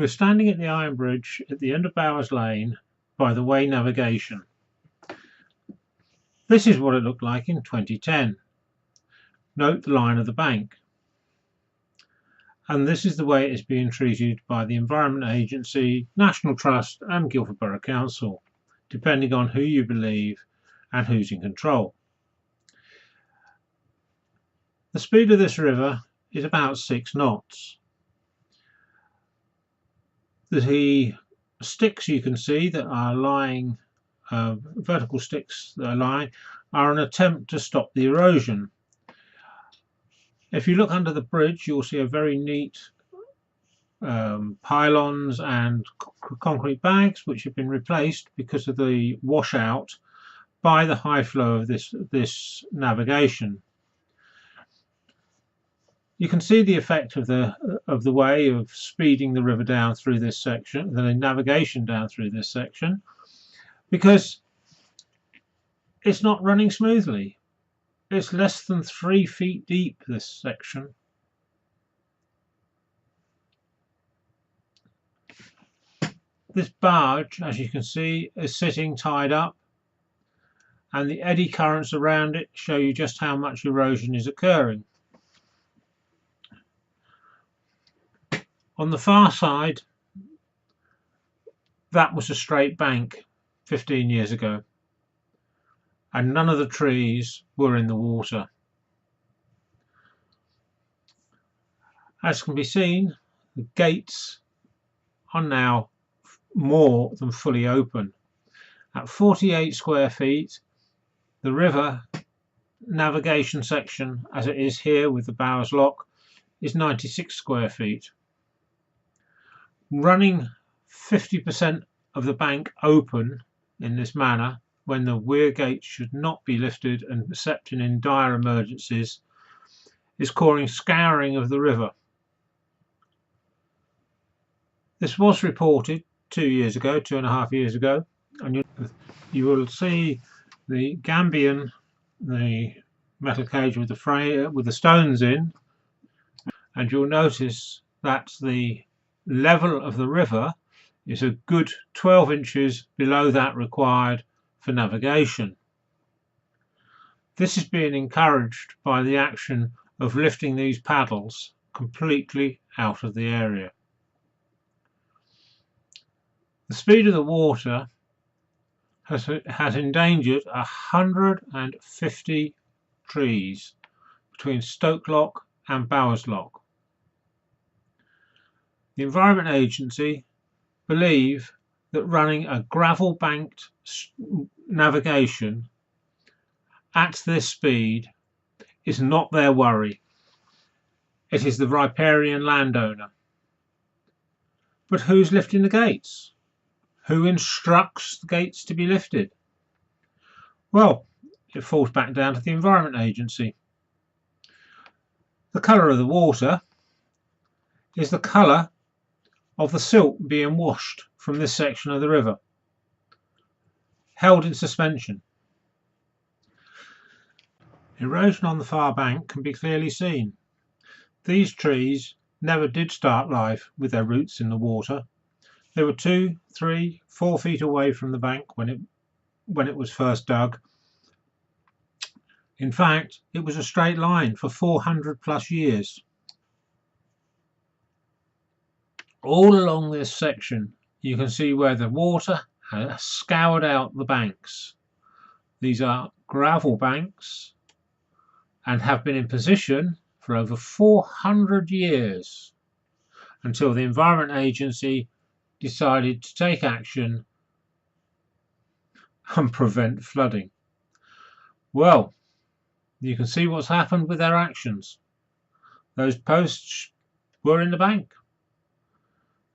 We're standing at the iron bridge at the end of Bowers Lane by the Wey Navigation. This is what it looked like in 2010. Note the line of the bank. And this is the way it is being treated by the Environment Agency, National Trust and Guildford Borough Council, depending on who you believe and who's in control. The speed of this river is about 6 knots. The sticks you can see that are lying, vertical sticks that are lying, are an attempt to stop the erosion. If you look under the bridge, you'll see a very neat pylons and concrete bags which have been replaced because of the washout by the high flow of this navigation. You can see the effect of the way of speeding the river down through this section, the navigation down through this section, because it's not running smoothly. It's less than 3 feet deep, this section. This barge, as you can see, is sitting tied up, and the eddy currents around it show you just how much erosion is occurring. On the far side, that was a straight bank 15 years ago, and none of the trees were in the water. As can be seen, the gates are now more than fully open. At 48 square feet, the river navigation section, as it is here with the Bowers Lock, is 96 square feet. Running 50% of the bank open in this manner, when the weir gates should not be lifted and except in dire emergencies, is causing scouring of the river. This was reported 2.5 years ago, and you will see the Gambian, the metal cage with the stones in, and you'll notice that the level of the river is a good 12 inches below that required for navigation. This is being encouraged by the action of lifting these paddles completely out of the area. The speed of the water has endangered 150 trees between Stoke Lock and Bowers Lock. The Environment Agency believe that running a gravel banked navigation at this speed is not their worry. It is the riparian landowner. But who's lifting the gates? Who instructs the gates to be lifted? Well, it falls back down to the Environment Agency. The colour of the water is the colour of the silt being washed from this section of the river, held in suspension. Erosion on the far bank can be clearly seen. These trees never did start life with their roots in the water. They were 2, 3, 4 feet away from the bank when it was first dug. In fact, it was a straight line for 400 plus years. All along this section you can see where the water has scoured out the banks. These are gravel banks and have been in position for over 400 years until the Environment Agency decided to take action and prevent flooding. Well, you can see what's happened with their actions. Those posts were in the bank.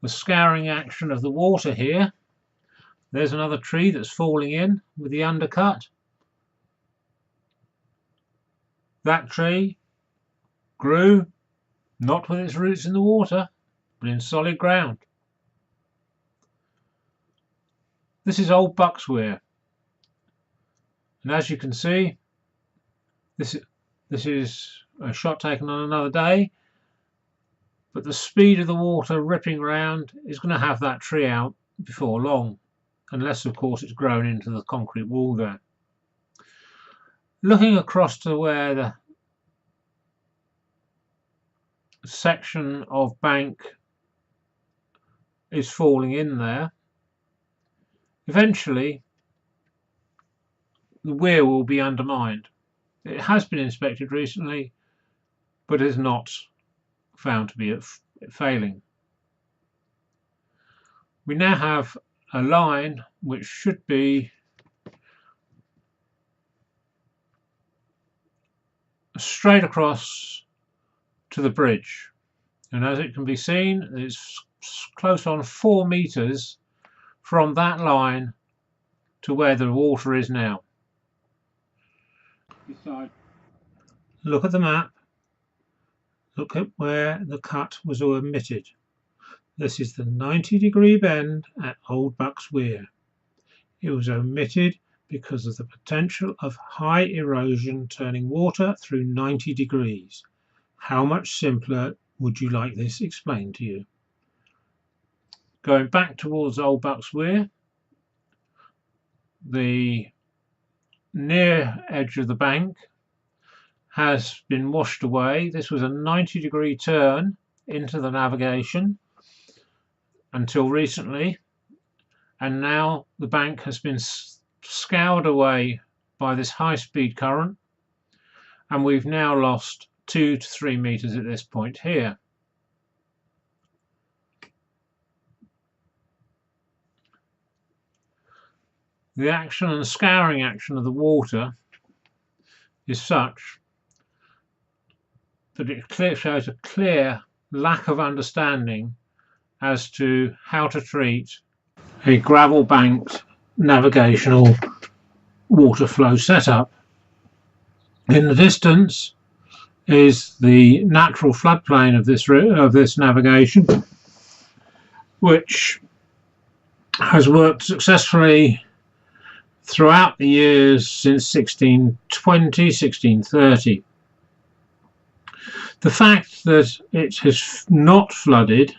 The scouring action of the water here. There's another tree that's falling in with the undercut. That tree grew not with its roots in the water, but in solid ground. This is old Bucks Weir, and as you can see, this is a shot taken on another day, but the speed of the water ripping around is going to have that tree out before long, unless of course it's grown into the concrete wall there. Looking across to where the section of bank is falling in there, eventually the weir will be undermined. It has been inspected recently, but is not found to be failing. We now have a line which should be straight across to the bridge, and as it can be seen, it's close on 4 meters from that line to where the water is now. Look at the map. Look at where the cut was omitted. This is the 90-degree bend at Old Bucks Weir. It was omitted because of the potential of high erosion turning water through 90 degrees. How much simpler would you like this explained to you? Going back towards Old Bucks Weir, the near edge of the bank has been washed away. This was a 90-degree turn into the navigation until recently, and now the bank has been scoured away by this high-speed current, and we've now lost 2 to 3 meters at this point here. The action and scouring action of the water is such that it shows a clear lack of understanding as to how to treat a gravel banked navigational water flow setup. In the distance is the natural floodplain of this navigation, which has worked successfully throughout the years since 1620, 1630. The fact that it has not flooded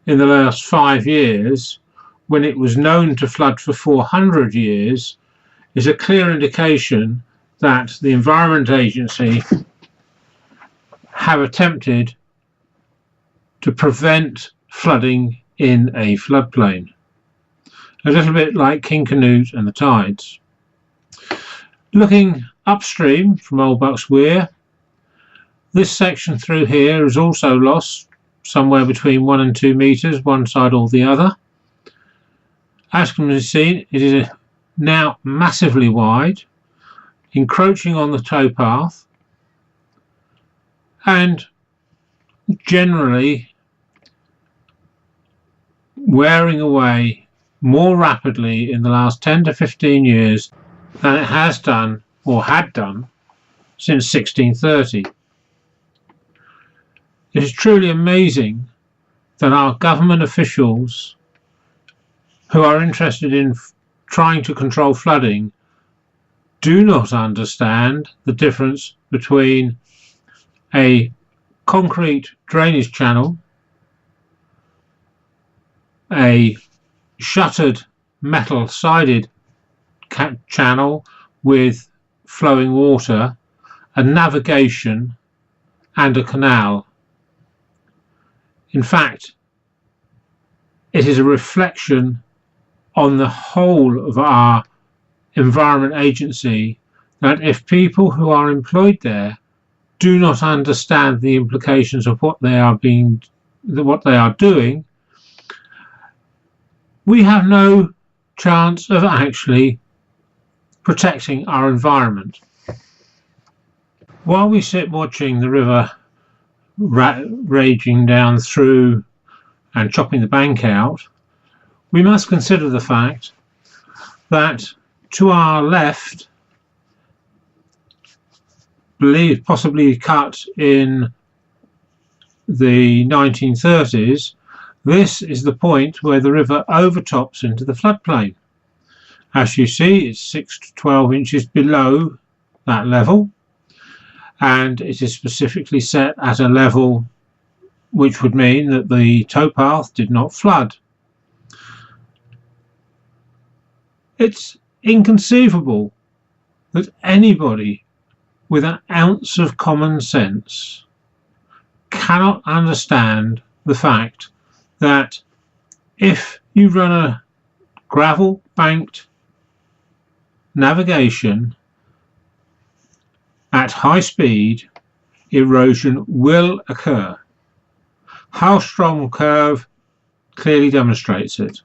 in the last 5 years, when it was known to flood for 400 years, is a clear indication that the Environment Agency have attempted to prevent flooding in a floodplain. A little bit like King Canute and the tides. Looking upstream from Old Bucks Weir, this section through here is also lost somewhere between 1 and 2 meters, one side or the other. As can be seen, it is now massively wide, encroaching on the towpath, and generally wearing away more rapidly in the last 10 to 15 years than it has done or had done since 1630. It is truly amazing that our government officials who are interested in trying to control flooding do not understand the difference between a concrete drainage channel, a shuttered metal sided channel with flowing water, a navigation and a canal. In fact, it is a reflection on the whole of our Environment Agency that if people who are employed there do not understand the implications of what they are doing, we have no chance of actually protecting our environment. While we sit watching the river raging down through and chopping the bank out, we must consider the fact that to our left, possibly cut in the 1930s, this is the point where the river overtops into the floodplain. As you see, it's 6 to 12 inches below that level, and it is specifically set at a level which would mean that the towpath did not flood. It's inconceivable that anybody with an ounce of common sense cannot understand the fact that if you run a gravel banked navigation at high speed, erosion will occur. Hailstrom curve clearly demonstrates it.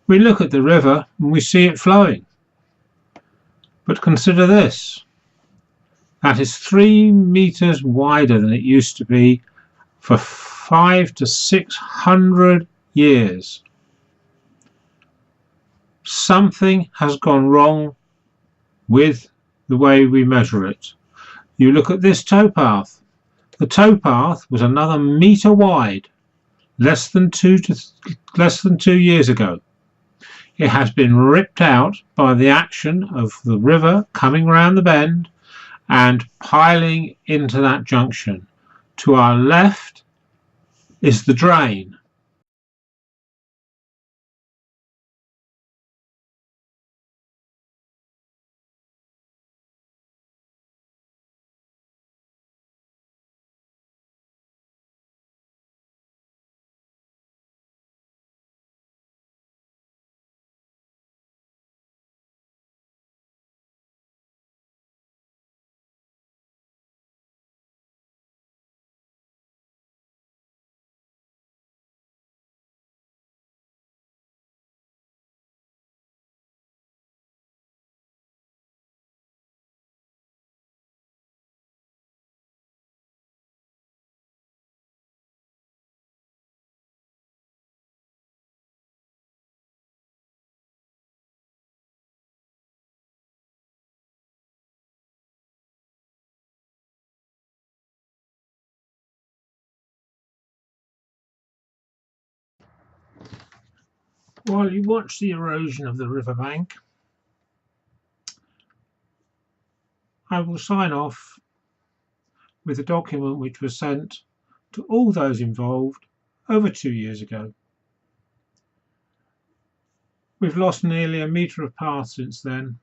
We look at the river and we see it flowing. But consider this. That is 3 meters wider than it used to be for 500 to 600 years. Something has gone wrong with the way we measure it. You look at this towpath. The towpath was another metre wide less than 2 years ago. It has been ripped out by the action of the river coming round the bend and piling into that junction. To our left is the drain. While you watch the erosion of the riverbank, I will sign off with a document which was sent to all those involved over 2 years ago. We've lost nearly a metre of path since then.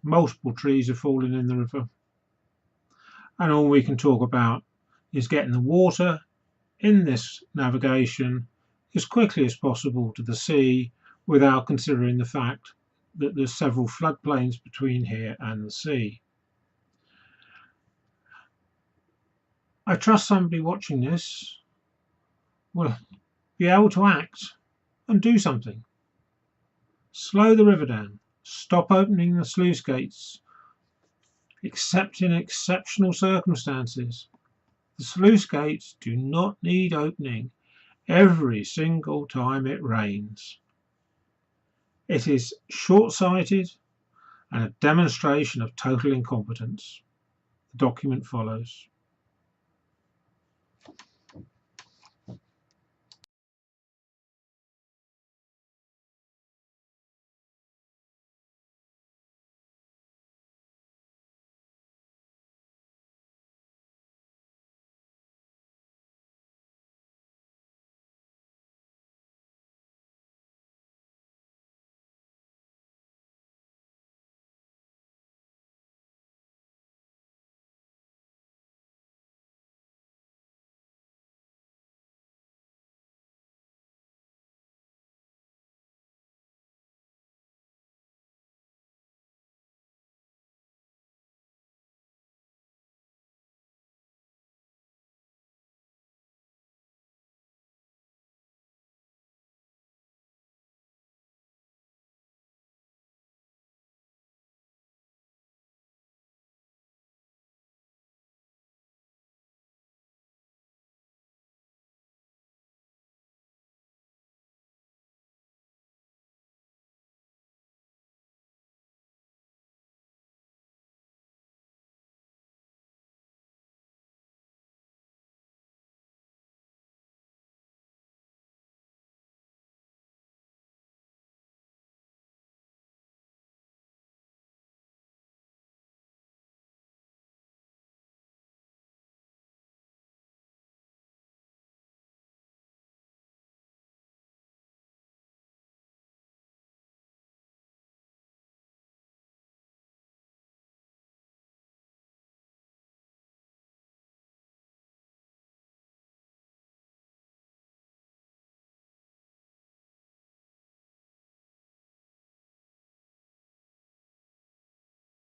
Multiple trees have fallen in the river, and all we can talk about is getting the water in this navigation as quickly as possible to the sea without considering the fact that there's several floodplains between here and the sea. I trust somebody watching this will be able to act and do something. Slow the river down, stop opening the sluice gates except in exceptional circumstances. The sluice gates do not need opening every single time it rains. It is short-sighted and a demonstration of total incompetence. The document follows.